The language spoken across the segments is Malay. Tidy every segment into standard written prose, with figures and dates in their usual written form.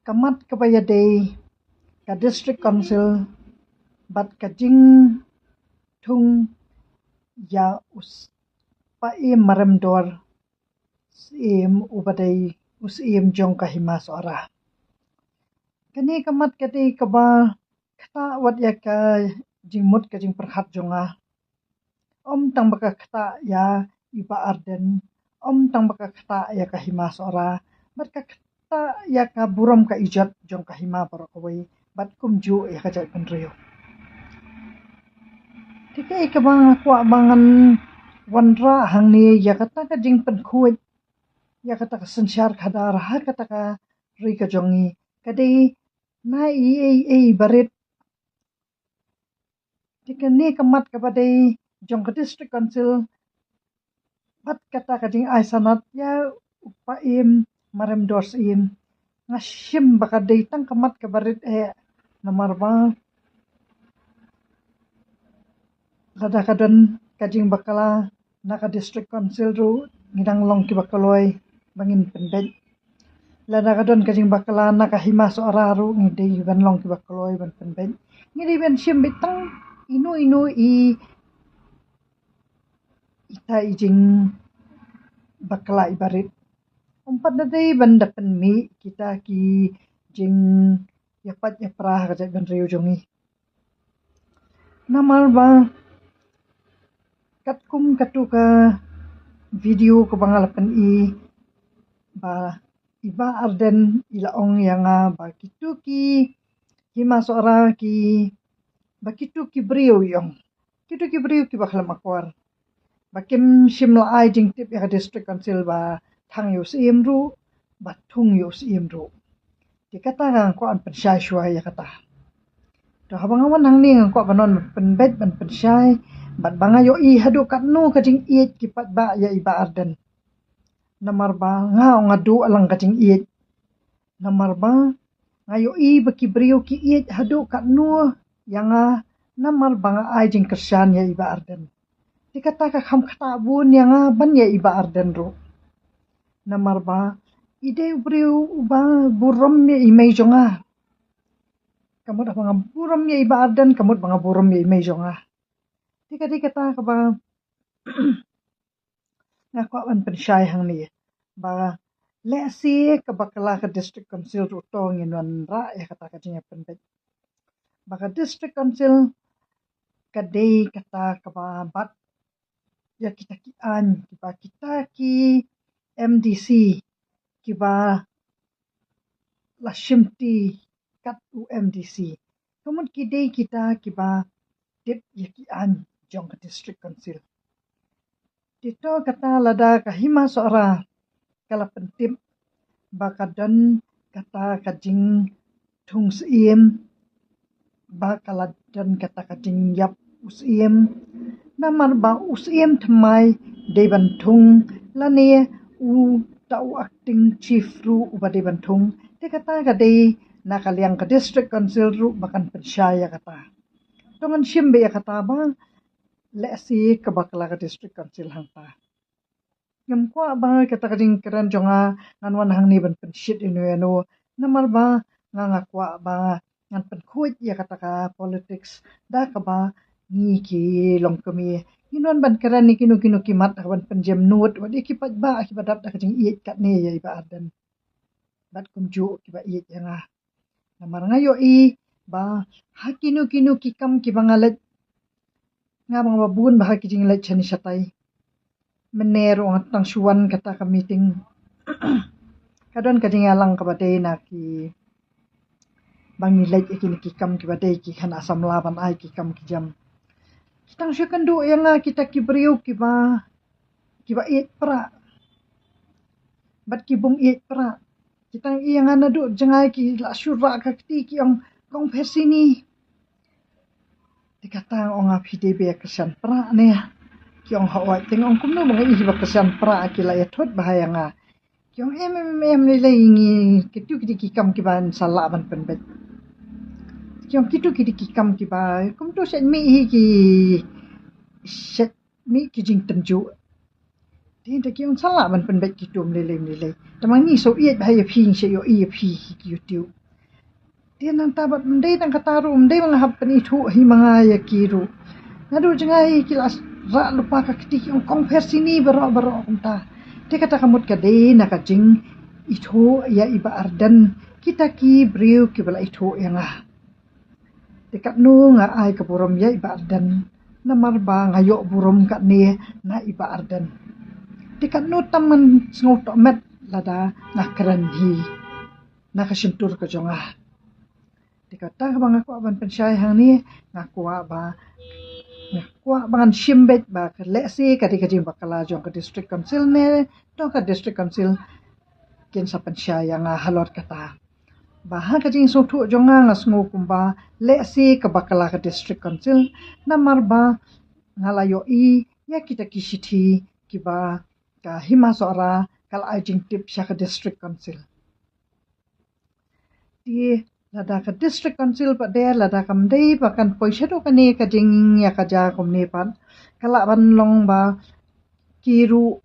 kamat kabaya day ka district council bat kajing tung ya us paim maremdor sim ubaday usim jong kahima suara kani kamat kati kaba kata wat ya ka jingmut ka jing perhat jonga om tang baka kata ya iba arden om tang baka kata ya kahima suara bat ka kata ya ka buram ka ijat jong kahima barokawai bat kumju ya ka jat penrio tikai ka bang kwa bangan wanra hang ni ya kata ka jing penkuit ya kata ka sensyar kadar ha kata ka ri ka jongi kadai na barit tikani kamat ka badai jong ka district council bat kata ka jing ai sanat ya upaim marem dors im ngashim bakadai tang kamat ka barit nomor ba lada kadon kajing bakala naka district council ru ngidang long ki bakaloi bangin pendet lada kadon kajing bakala naka hima suara ru ngidai ban long ki bakaloi ban pendet ngidai ban shim bitang inu ita ijing bakala ibarit umpat nadai ban dapen mi kita ki jing yapat yaprah kajak ban riu jongi namal ba katkum katu ka video ko bangalapan ba iba arden ilaong yang ba kitu ki hima suara ki ba kitu ki brio yong kitu ki brio ki bakal makwar bakim shimla ai jing tip ya district council ba thang yu sim ru ba thung yu sim ru di kata ngang ko an pensyai shua ya kata to habang awan hang ni ko banon penbet ban pensyai bat banga yo hadu kat nu ka jing iet ki pat ba ya iba arden namar ba nga ngadu alang ka jing iet namar ba ngayo baki brio ki iet hadu kat nu yang namar banga ai jing kersan ya iba arden dikata ka kham khata bun yang ban ya iba arden ro namar ba ide brio ba burom ya imei jonga kamut banga burom ya iba arden kamut banga burom ya imei jonga dikata ka ba ngako an pensyai hang ni ba lesi ka bakala ka district council ru to nginwan ra ya kata ka jing penbet baka district council kadai kata ka ba bat ya kita ki an kita ki MDC kiba lashimti kat UMDC kemun kidai kita kiba tip ya ki an jong ka district council dito kata lada kahima suara kala pentip bakadan kata kajing tung sim bakala dan kata kajing yap usim namar ba usim thamai deban tung lane u tau acting chief ru ubade bantung te kata kadai nakaliang ka district council ru bakan pensyaya kata tongan shimbe ya kata ba lesi ka bakala ka district council hangta ngam kwa ba kata kading keren jonga nganwan hang ni ban penshit inu namar ba nganga kwa ba ngan penkuit ya kata ka politics da ka ba ni ki long kami inon ban keren ni kinu kimat ban penjem nut wadi kipat ba kipadap da kajing iet kat ne ya iba arden bat kumju kiba iet yang namar ngayo ba hakinu kikam kibangalet ngabang babun ba hakijing let chani satai menero tang suan kata ka meeting kadon kajing alang ka badai na ki bangi let ikini kikam ki badai ki kan asam laban ai kikam ki jam kitang syakan do yang kita ki beriu kiba iet pra bat ki bung iet pra kitang yang ana do jangai ki la syura ka ti ki ang kong persini dikata ong PDB kesan pra ne kiong hawai tengong kumno mga ihiba kesan pra akila ya thot bahaya nga kiong ni laingi kitu kikam kiban salaban penbet kiong kitu kikam kiba kumto sen mi ki set mi ki jing tenju Dia tak kira salah man penbaik kita meleleh. Tamang ni so iat bahaya ping saya yo iya pi YouTube. Dia nang tabat mendai nang kataru mendai mangahap pen itu hi mangaya kiru. Ngadu jengai kilas ra lupa ka ketik yung konversi ni berok entah. Dia kata kamut kade nakajing itu ya iba ardan kita ki briu ki bala itu yang dekat nu nga ai ka burom ya iba ardan namar ba ngayo burom kat ni na iba ardan dekat nu taman sngot met lada ngakran hi nakasentur ka jonga dekat ta bang aku aban pensyai hang ni ngaku ba ngaku bangan shimbet ba ka lesi ka dikajing bakala jong ka district council ne to ka district council ken sa pensyai yang halor kata Bahan kajing sutu jonga ngasngu kumba lesi ke bakala ke district council namar ba ngalayo I ya kita kisiti kiba ka hima sora kal ajing tip sya ke district council di lada ke district council pa de lada kam dei bakan poisa do kane kajing ya kaja komne pan kala ban long ba kiru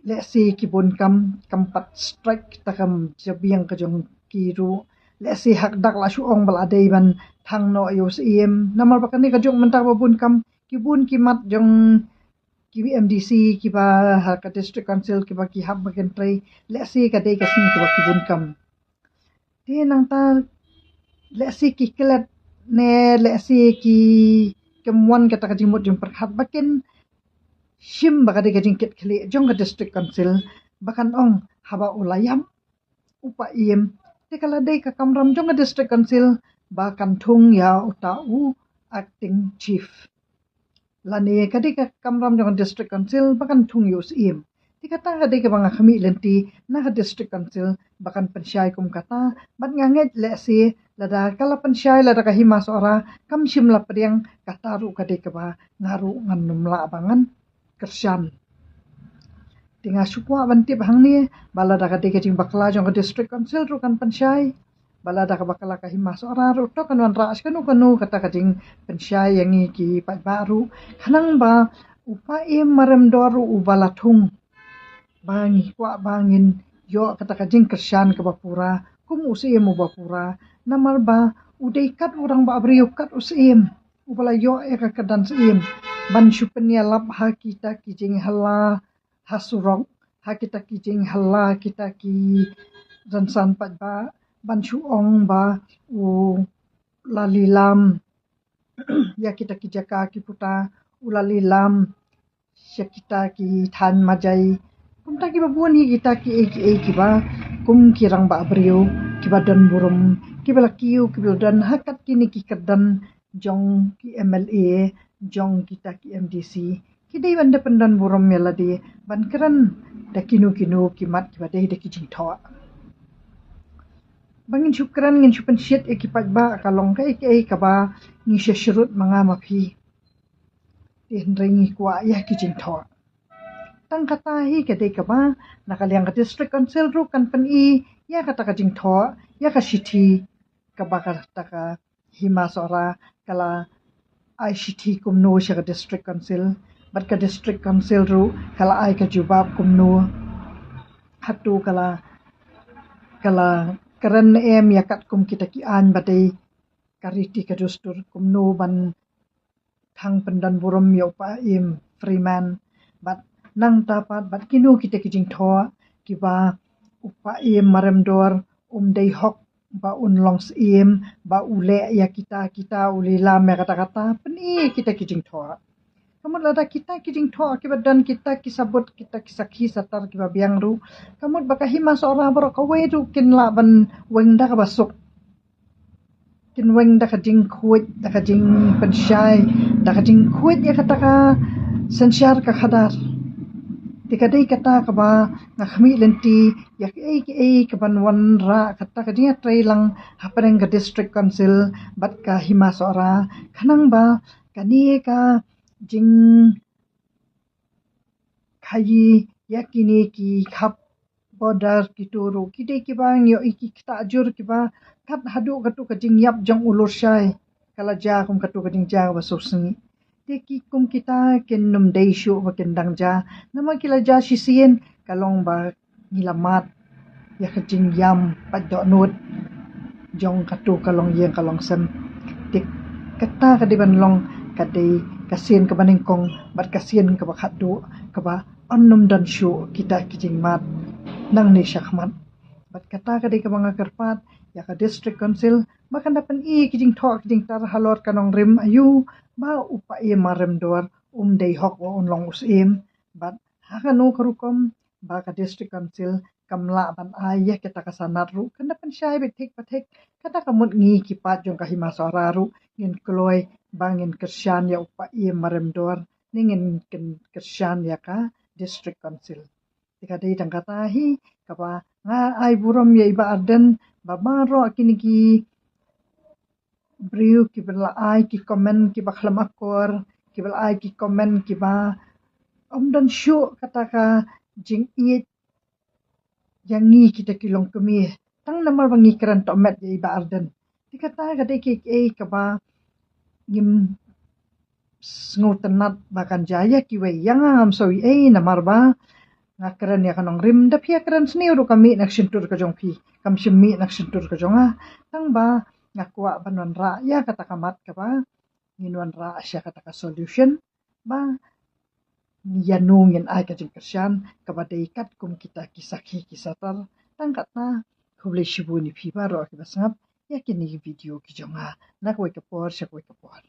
lesi kibun kam kampat strike takam jabiang kajong kiru lesi hak dak la suong bal adai ban thang no yus im namar bakan ni kajong mentak babun kam kibun kimat jong kibi MDC kiba hak district council kiba ki hab bagan trai lesi kadai kasni kiba kibun kam dia nang ta lesi ki kelat ne lesi ki kemuan kata kajimut jong perkhat bakin shim bakade kajing ket khle jong ka district council bakan ong haba ulayam upa im Tekala day ka kamram jong district council ba kantung ya utau acting chief. Lani kadi ka kamram jong district council ba kantung yus im. Tikata ka day ka mga kami lenti na ka district council bakan pensyai kum kata bat nganget lesi lada kala pensyai lada ka hima sora kam shimla priang kataru ka day ka ba ngaru nganumla abangan kersyam. Tinga supwa bantip hang ni bala da kati kajing bakla jong district council ru kan pensyai bala da bakala ka hima sora ru to kan wan ras kanu kata kajing pensyai yang ki pat baru kanang ba upa maram doru ubala thung bangi kwa bangin yo kata kajing kersan ke bapura kum usim bapura namar ba udai kat orang ba abriu kat usim ubala yo ka kadan sim ban supenya lap ha kita kijing hala hasurong ha kita kijing hala kita ki ransan pat ba ban suong ba u lalilam ya kita ki jaka ki puta ulalilam ya kita ki than majai kum ta ki babun hi kita ki ba kum kirang ba abriu ki badan burum ki bala kiu ki dan hakat kini ki kadan jong ki MLA jong kita ki MDC kidai banda pendan buram mela di ban keran da kinu kimat ki badai da kijing thawa bangin syukran ngin syupen syet ekipat ba kalong kai ka ba ni syurut manga mapi tin ringi kwa ya kijing thawa tang kata hi kadai ka ba nakaliang ka district council ru kan pen I ya kata kijing thawa ya ka city ka ba kata ka hima sora kala ICT kumno sya ka district council bat ka district council ru kala ai ka jubab kumno hatu kala keren yakat kum kita ki an badai kariti ka dustur kumno ban thang pendan buram yo pa im freeman bat nang tapat bat kinu kita kijing tho ki ba upa im maram dor dei hok ba unlongs im ba ule ya kita ulilam ya kata-kata peni kita kijing tho kamu lada kita kijing tho akibat dan kita kisabut kita kisaki satar kiba biang ru kamu baka hima seorang bro kawe ru kin laban weng da ka basuk kin weng da ka jing kuit da ka jing pensyai da ka jing kuit ya kata ka sensyar ka khadar tikadai kata ka ba ngakmi lenti ya ke ka ban wan ra kata ka dia trailang hapareng ka district council bat ka hima seorang kanang ba kani ka jing kayi yakini ki khap border ki turu kide ki bang yo iki kita ajur ki ba kat hadu katu ka jing yap jang ulur syai kala ja kum katu ka jing ja ba susni Teki kum kita ken num dei shu ba ken dang ja nama kila ja shisien kalong ba gilamat ya kecing yam padok nut jong katu kalong yeng kalong sem tik kata kadiban long kadai kasien ke baning kong bat kasien ke bakhat do ke ba annum dan shu kita kicing mat nang ni syakmat bat kata kadai ke banga kerpat ya ka district council makan dapan kicing thok kicing tar halot kanong rim ayu ba upa marem dor dei hok wa long usim bat hakanu karukom ba ka district council kamla ban ayah kita kasanat ru kan dapan syai betik patek kata kamut ngi kipat jong kahima soraru ngin kloy bangin kersyan ya upa marem dor ningin kersyan ya ka district council tika dei tang kata hi kapa nga ai burom ya iba arden babaro kini ki briu ki bela ai ki komen ki bakhlam akor ki bela ai ki komen ki ba dan syu kata ka jing i yang ngi kita kilong kemi tang namar bangi keran tomet ya iba arden dikata kade ki ka ba ngim ngutenat bakan jaya ki we yang am so namar ba ngakran ya kanong rim da pia kran sni ru kami nak sintur ka jong pi kam simi nak sintur ka jong tang ba ngakwa banon ra ya kata kamat ka ba nginwan ra asya kata ka solution ba yanungin ai ka jing kersyan ka ba deikat kum kita kisakhi kisatar tang katna khule shibu ni phi ba ro ki basap ya kini video ki jonga nak we ka por syak we ka por